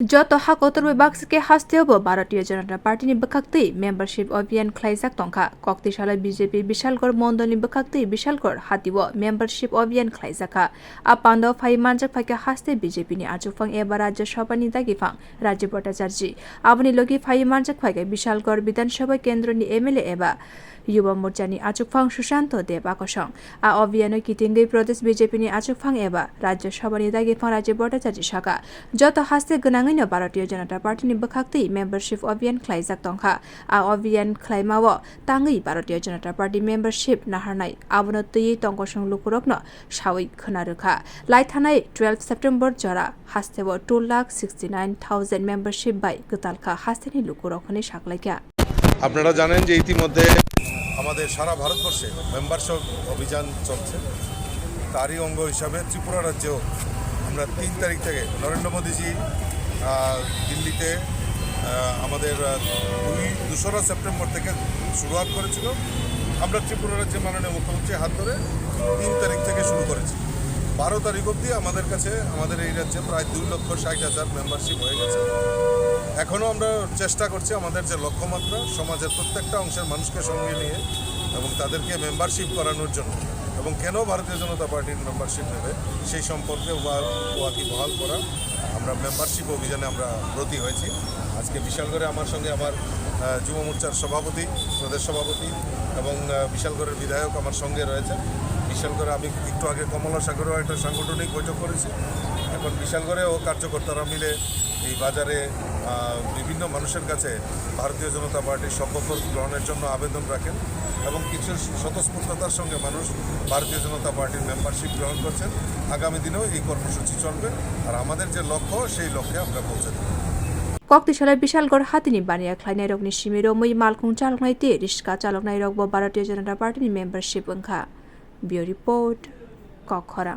যত হাকতর বাক্সকে হাস্তেওবো ভারতীয় জনতা পার্টিনি বখাক্তই মেম্বারশিপ অভিयान ख्लाइजाक tongkha koktishala BJP Bishalgarh mondolni bwkhaktui Bishalgarh hatiwo membership অভিयान ख्लाइजाखा a panda phai manjak phaike haste BJP ni achukphang eba rajya sabha ni dagifang Rajya Bhattacharji aboni logi phai manjak phaike Bishalgarh Bidhan Sabha kendro ni MLA eba युवा मोर्चानि आचुकफां सुशांत देव आकसं आ अभियान कितिंगै प्रदेश BJP नि आचुकफां एबा राज्य सभानि दागिफां राज्य भट्टाचार्य शाखा जत हास्ते गनाङैनो भारतीय जनता पार्टीनि बखाक्तै मेम्बारशिप अभियान ख्लाइजाक tongkha आ अभियान ख्लाइमाओ ताङै Bharatiya Janata party membership नाहारनाय आबनो तैयै तंगसं लुकुरकनो सावै खोनारोखा लाइथानाय 12 September जरा हास्तेबो 2,69,000 मेम्बारशिप बाय गतालखा हास्तेनि लुकुरकनि साखलाइखा আপনারা জানেন যে ইতিমধ্যে আমাদের সারা ভারতবর্ষে মেম্বারশিপ অভিযান চলছে তারই অঙ্গ হিসাবে ত্রিপুরা রাজ্যেও আমরা 3 তারিখ থেকে নরেন্দ্র মোদীজি দিল্লিতে আমাদের 2রা সেপ্টেম্বর থেকে শুরুয়াত করেছিল আমরা ত্রিপুরা রাজ্যের মাননীয় মুখ্যমন্ত্রীর হাত ধরে 3 তারিখ থেকে শুরু করেছি 12 তারিখ অবধি আমাদের কাছে আমাদের এই রাজ্যে প্রায় 2,60,000 মেম্বারশিপ হয়ে গেছে এখনও আমরা চেষ্টা করছি আমাদের যে লক্ষ্যমাত্রা সমাজের প্রত্যেকটা অংশের মানুষকে সঙ্গে নিয়ে এবং তাদেরকে মেম্বারশিপ করানোর জন্য এবং কেন ভারতীয় জনতা পার্টির মেম্বারশিপ নেবে সেই সম্পর্কে ওয়াকিবহাল করা আমরা মেম্বারশিপ অভিযানে আমরা ব্রতী হয়েছি আজকে বিশালগড়ে আমার সঙ্গে আমার যুব মোর্চার সভাপতি প্রদেশ সভাপতি এবং বিশালগড়ের বিধায়ক আমার সঙ্গে রয়েছে বিশালগড়ে আমি একটু আগে কমলা সাগরেও একটা সাংগঠনিক বৈঠক করেছি এখন বিশালগড়েও কার্যকর্তারা মিলে এই বাজারে বিভিন্ন মানুষের কাছে ভারতীয় জনতা পার্টির সভ্যপদ গ্রহণের জন্য আবেদন রাখেন এবং কিছু স্বতঃস্ফূর্ততার সঙ্গে মানুষ ভারতীয় জনতা পার্টির মেম্বারশিপ গ্রহণ করছেন আগামী দিনেও এই কর্মসূচি চলবে আর আমাদের যে লক্ষ্য সেই লক্ষ্যে আমরা পৌঁছে দেব koktishala Bishalgarh hatini baniya khlainai rokni simiro moi malkhung chaloknai te riska chaloknai rokbo Bharatiya Janata Party ni membership wngkha. Bureau report Kokhara.